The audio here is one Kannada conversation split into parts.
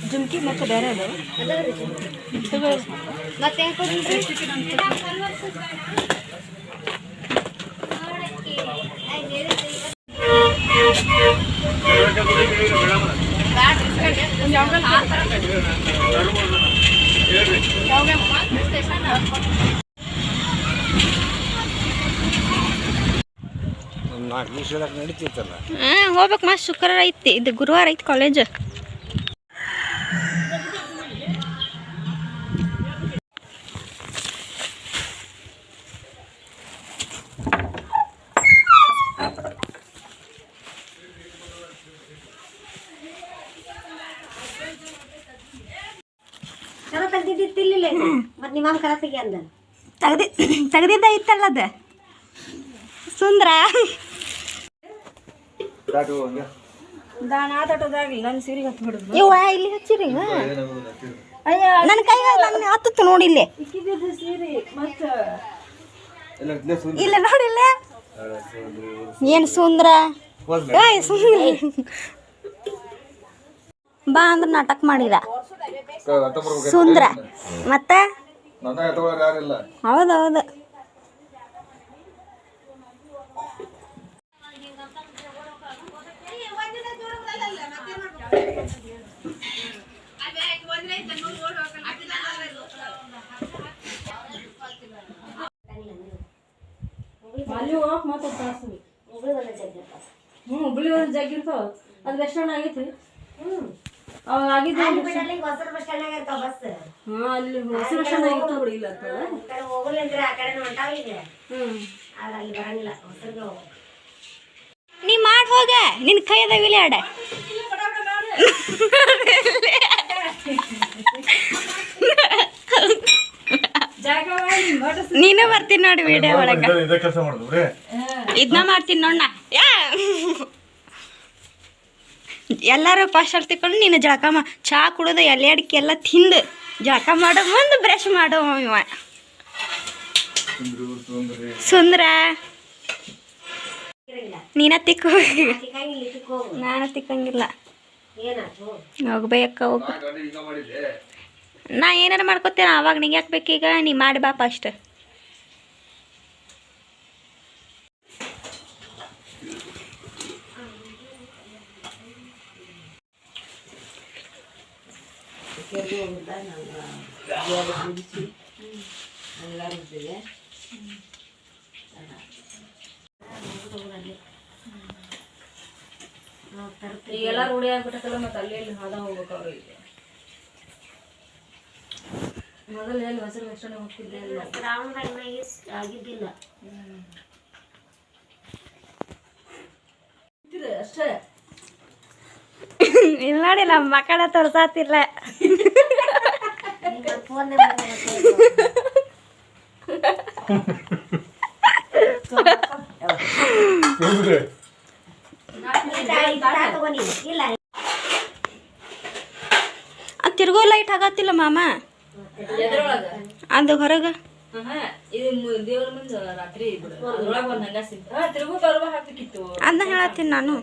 ಜುಮ್ಕಿ ಮತ್ತೆ ಬೇರೆ ಅದು ಮತ್ತೆ ಹೋಗ್ಬೇಕು ಮಸ್ತ್ ಶುಕ್ರವಾರ ಐತಿ ಇದು ಗುರುವಾರ ಐತಿ ಕಾಲೇಜ್ ತೆಗ್ದಿದ್ದ ಇತ್ತಲ್ಲ ಅದ ಸುಂದ್ರ ಇವ ಇಲ್ಲಿ ಹಚ್ಚಿರಿ ನನ್ನ ಕೈಯಾಗ ನನ್ನ ಹತ್ತು ನೋಡಿ ಇಲ್ಲಿ ಇಲ್ಲ ನೋಡಿಲ್ಲ ಏನು ಸುಂದ್ರ ಬಾ ಅಂದ್ರೆ ನಾಟಕ ಮಾಡಿದ ಸುಂದ್ರ ಮತ್ತೆ ಹೌದೌದು ಹುಬ್ಳಿ ಒಂದು ಜಗ್ ಇರ್ತಾವ ಅದು ಬಸ್ ಸ್ಟ್ಯಾಂಡ್ ಆಗೈತಿ ಅವಾಗ ಆಗಿದ್ದು ಅಲ್ಲಿ ಹೊಸರು ಬಸ್ ಸ್ಟ್ಯಾಂಡ್ ಆಗಿರ್ತಾವ ಬಿಡಿ ಇಲ್ಲ ನೀ ಮಾಡಿ ಹೋಗ ನಿನ್ನ ಕೈ ಅದಾವಿಲ್ಲ ಆಡ ನೀನು ಬರ್ತೀನಿ ನೋಡಿ ವಿಡಿಯೋ ಒಳಗ ಇದನ್ನ ಮಾಡ್ತೀನಿ ನೋಡ ಎಲ್ಲರೂ ಫಸ್ಟ್ ಅಲ್ಲಿ ತಿಳ್ಕೊಂಡು ನೀನು ಜಳಕ ಚಾ ಕುಡೋದು ಎಲೆ ಅಡಿಕೆ ಎಲ್ಲ ತಿಂದು ಜಳಕ ಮಾಡೋ ಮುಂದೆ ಬ್ರಷ್ ಮಾಡೋ ಇವ ಸುಂದ್ರ ನೀನ ತಿಕ್ಕು ನಾನು ತಿಕ್ಕಂಗಿಲ್ಲ ಹೋಗ್ಬೇಕ ಹೋಗ ನಾ ಏನಾರು ಮಾಡ್ಕೊತೇನೆ ಅವಾಗ ನಿಂಗೆ ಯಾಕೆ ಬೇಕೀಗ ನೀ ಮಾಡಿ ಬಾ ಫಸ್ಟ್ ಈಗೆಲ್ಲ ರೂಢಿ ಆಗ್ಬಿಟ್ಟಲ್ಲ ಮತ್ತೆ ಅಲ್ಲಿ ಎಲ್ಲಿ ಹಾದ ಹೋಗ್ಬೇಕು ಅವ್ರಿಗೆ ಮೊದಲು ಎಲ್ಲಿ ಹೊಸರು ಬಸ್ ಸ್ಟ್ಯಾಂಡ್ ಹೋಗ್ತಿದ್ದೆ ಆಗಿದ್ದಿಲ್ಲ ಅಷ್ಟೇ ಇಲ್ಲ ನೋಡಿ ನಮ್ಮ ಮಕ್ಕಳ ತೋರ್ಸಾತಿಲ್ಲ ತಿರ್ಗೋ ಲೈಟ್ ಆಗತ್ತಿಲ್ಲ ಮಾಮ ಅದು ಹೊರಗ ಅದನ್ನ ಹೇಳತ್ತೀನಿ ನಾನು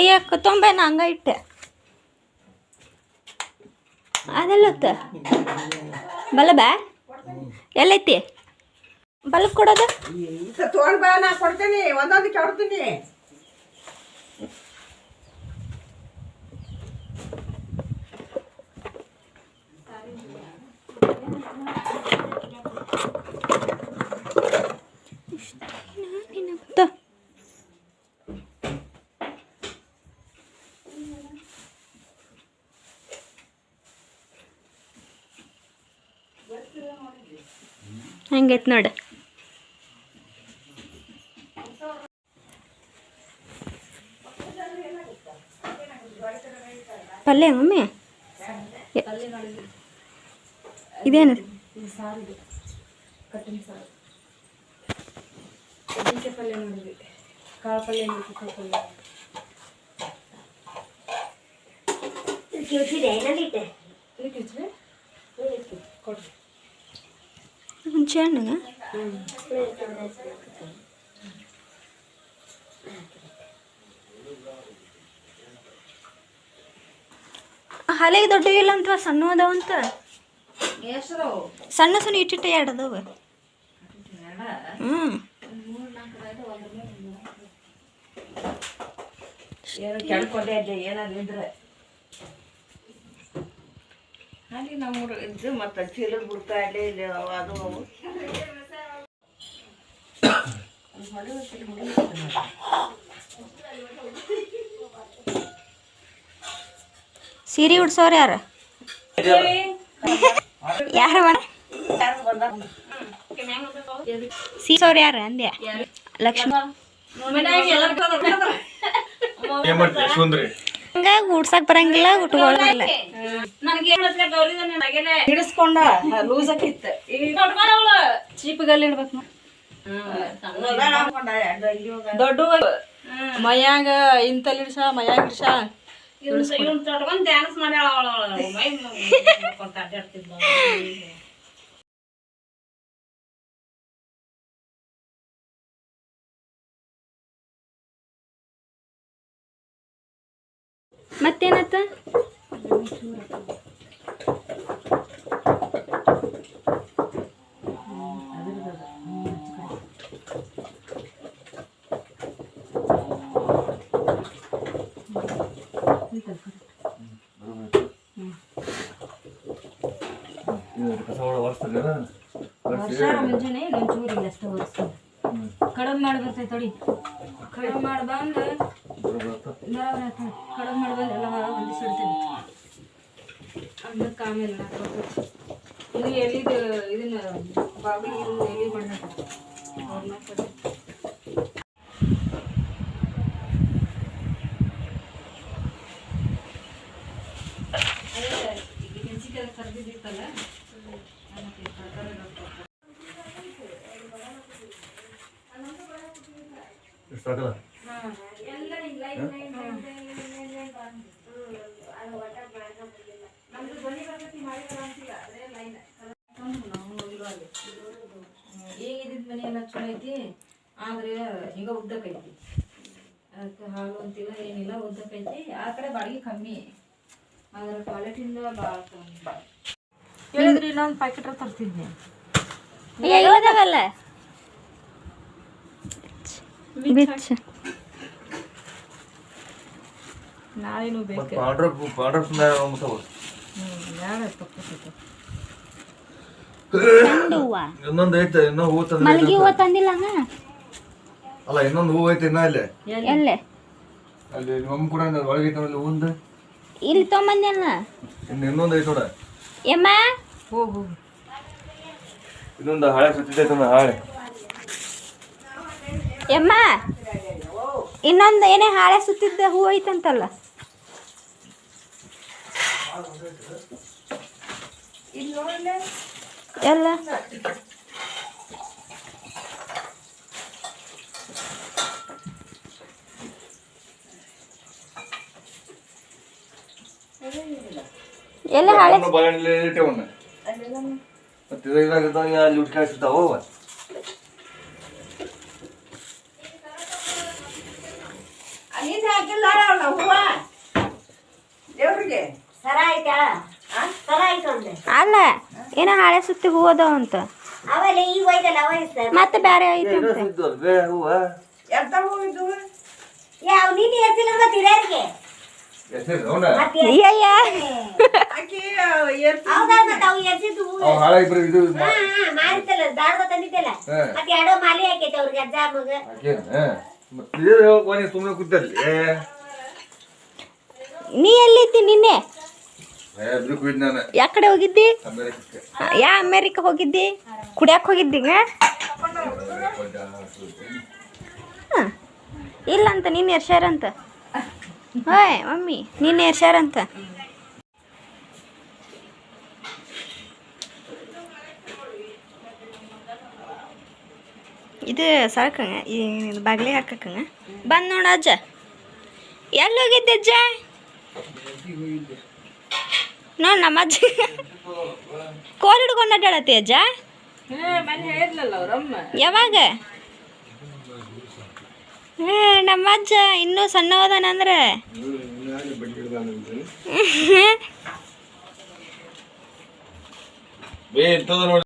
ಯಾಕ ತೊಂಬೆನ ಹಂಗ ಇಟ್ಟೆ ಅದೆಲ್ಲತ್ತ ಬಲಬ ಎಲ್ಲೈತಿ ಬಲ್ಬ್ ಕೊಡೋದು ತಗೊಂಡ್ ಬಾ ನಾ ಕೊಡ್ತೀನಿ ಒಂದೊಂದು ಕೊಡ್ತೀನಿ ಹಂಗೈತ್ ನೋಡು ಪಲ್ಯ ಮಮ್ಮಿ ಇದೇನು ಇದು ಸಾರು, ಇದು ಕಟ್ಟಿನ ಸಾರು. ಬದನೆಕಾಯಿ ಪಲ್ಯ ಮಾಡಿದ್ವಿ, ಕಾಳು ಪಲ್ಯ ಮೆಣಸಿನ್ಕಾಯಿ ಪಲ್ಯ. ಕೊಡ್ರಿ. ಹುಂಚೆ ಹಣ್ಣು ಹಲೆಗೆ ದೊಡ್ಡ ಇಲ್ಲ ಅಂತವ ಸಣ್ಣ ಅದಾವಂತ. ಎಷ್ಟದಾವು? ಸಣ್ಣ ಸಣ್ಣ ಇಟ್ಟಿಟ್ಟು ಎರಡು ಅದಾವ. ಹ್ಞೂ ಏನು ಕೆಡ್ಕೊಂಡೆ ಅಲ್ಲಿ ಏನಾದ್ರು ಇದ್ರೆ ಅಲ್ಲಿ ನಮ್ಮೂರು ಇದ್ದು ಮತ್ತು ಚೀಲದ ಬುಡ್ಕ ಅಲ್ಲಿ ಇಲ್ಲಿ ಅದು ಅವು ಸೀರೆ ಉಡ್ಸೋರು ಯಾರು ಯಾರು ಸೀಸೋರು ಯಾರು ಅಂದ್ಯಾ? ಲಕ್ಷ್ಮಿ ಹಂಗಾಗಿ ಉಡ್ಸಕ್ ಬರಂಗಿಲ್ಲ, ಉಟ್ಕೊಳ್ಳಂಗಿಲ್ಲ. ಹಿಡಿಸ್ಕೊಂಡ ಲೂಸ್ ಆಕಿತ್ತು ಚೀಪ್ಗಲ್ಲಿ ಇಡ್ಬೇಕು. ದೊಡ್ಡ ಮೈಯಾಗ ಇಂತಲ್ಲಿ ಇಡ್ಸ, ಮೈಯಾಗ ಇಡ್ಸ. ಡ್ಯಾನ್ಸ್ ಮಾಡ್ಯಾಳ. ಮತ್ತೇನತ್ತ? ಮುಂಜಾನೆ ಒಂಚೂರು ಇಲ್ಲ ಅಷ್ಟೇ ಒರೆಸ್ಕೊಂಡು ಕಡುಬು ಮಾಡಿ ಬರ್ತೈತೆ ನೋಡಿ. ಕಡುಬು ಮಾಡಿ ಬಂದು ಕಡುಬು ಮಾಡಿ ಬಂದು ಎಲ್ಲ ಹೊಂದಿಸಿಡ್ತೇವೆ. ಅದಕ್ಕೆ ಆಮೇಲೆ ಇದು ಎಲ್ಲಿದು ಇದನ್ನ ಬಾಬಿ ಎಲ್ಲಿ ಮಾಡ್ಬೇಕು ಮೆಣಸಿನ್ಕಾಯಿ ಕರ್ದಿದ್ದಿತ್ತಲ್ಲ. ಈಗ ಇದ್ದಿದ್ದ ಮನೆ ಎಲ್ಲ ಚಲೋ ಐತಿ, ಆದ್ರೆ ಹಿಂಗ ಉದ್ದಕ್ಕೈತಿ. ಅದಕ್ಕೆ ಹಾಲು ಅಂತಿಲ್ಲ ಏನಿಲ್ಲ, ಉದ್ದಕ್ಕೈತಿ. ಆ ಕಡೆ ಬಾಡಿಗೆ ಕಮ್ಮಿ, ಆದ್ರೆ ಕ್ವಾಲಿಟಿಯಿಂದ ಭಾಳ ಕಮ್ಮಿ. ಹೇಳಿದ್ರಿ ಇನ್ನೊಂದು ಪ್ಯಾಕೆಟ್ ತರ್ತಿದ್ನಿ. ಇಲ್ಲದವಲ್ಲ ಬಿಚ್ಚ ನಾಳೆನೂ ಬೇಕು. ಇನ್ನೊಂದು ಐತೆ, ಇನ್ನೊಂದು ಹೂ ತಂದ. ಮಲ್ಗಿ ಹೂವ ತಂದಿಲ್ಲ ಅಲ್ಲ, ಇನ್ನೊಂದು ಹೂ ಐತೆ ಇನ್ನ ಇಲ್ಲೇ ಎಲ್ಲೇ ಅಲ್ಲಿ ನಿಮ್ಮ ಕೂಡ ಒಳಗೆ ಐತೆ ಅಲ್ಲಿ ಹೂಂದು. ಇಲ್ಲಿ ತೊಗೊಂಬಂದ್ಯಲ್ಲ. ಇನ್ನೊಂದು ಐತೆ ನೋಡ. ಎಮ್ಮ ಹೋಗು, ಇನ್ನೊಂದು ಹಾಳೆ ಸುತ್ತಿದ್ದೈತೆ ಹಾಳೆ. ಎಮ್ಮ ಇನ್ನೊಂದು ಏನೇ ಹಾಳೆ ಸುತ್ತಿದ್ದ ಹೂ ಐತಂತಲ್ಲ. ಎಲ್ಲ ಎಲ್ಲ ಹಾಳೆ ಬಾಳೆಹಣ್ಣು ಇಟ್ಟವನ್ನ ಮತ್ತೆ ಅಲ್ಲಿ ಉಟ್ಕಾಯಿಸ್ತಾವ. ಅಲ್ಲಿಂದ ಹಾಕಿಲ್ಲ ಹೂವ ದೇವ್ರಿಗೆ ಸರ ಆಯ್ತಾ? ಸರ ಆಯ್ತು ಅಂದೆ. ಅಲ್ಲ ಏನೋ ಹಾಳೆ ಸುತ್ತಿ ಹೂ ಅದಾವಂತ. ಅವೆಲ್ಲ ಈಗ ಹೋಯ್ತಲ್ಲ ಅವ ಸರ್. ಮತ್ತೆ ಬೇರೆ ಐತಂತೆ. ಹೂವ ಎಂತ ಹೂ ಇದು? ಯಾವ ನೀನು ಎತ್ತಿಲ್ಲ ಮತ್ತೆ ಹಿರಿಯರಿಗೆ ಮತ್ತೆ ಅಯ್ಯಯ್ಯ ಆಕಿ ಹೌದಾ ಮತ್ತೆ ಅವು ಎರ್ಸಿದ್ದು ಹೂ ಹಾಳೆ ಇಬ್ರು ಇದು ಮಾರಿತಲ್ಲ ದಾಡ್ಗ ತಂದಿದ್ದಲ್ಲ ಮತ್ತೆ ಎರಡೋ ಮಾಲಿ ಹಾಕೈತೆ ಅವ್ರಿಗೆ ಅಜ್ಜ ಮಗ. ಮತ್ತೆ ಸುಮ್ಮನೆ ಕೂತಲ್ಲಿ ನೀ ಎಲ್ಲಿದ್ದಿ ನಿನ್ನೆ? ನಾನು ಯಾ ಕಡೆ ಹೋಗಿದ್ದಿ? ಅಮೇರಿಕಕ್ಕೆ. ಯಾ ಅಮೇರಿಕ ಹೋಗಿದ್ದಿ? ಕುಡಿಯಕ್ಕೆ ಹೋಗಿದ್ದಿ? ಇಲ್ಲ ಅಂತ ನೀನು ಎರ್ಸ್ಯಾರಂತ. ಹೋಯ್ ಮಮ್ಮಿ ನೀನು ಎರ್ಸ್ಯಾರಂತ. ಇದು ಸಾಕಂಗ ಈ ಬಾಗ್ಲಿ ಹಾಕಕ್ಕಂಗ ಬಂದು ನೋಡ ಅಜ್ಜ ಎಲ್ಲಿ ಹೋಗಿದ್ದೆ ಅಜ್ಜ ನೋಡಿ ನಮ್ಮ ಅಜ್ಜ ಕೋಲ್ ಹಿಡ್ಕೊಂಡು ಅಡ್ಡಾಡತ್ತಿ ಅಜ್ಜ ಮನೆ ಹೇಳಿದ್ಲಲ್ಲ ಅವ್ರಮ್ಮ ಯಾವಾಗ ನಮ್ಮ ಅಜ್ಜ ಇನ್ನೂ ಸಣ್ಣವದಾನಂದ್ರೆ ಬೇ ಎಂತದ ನೋಡಿ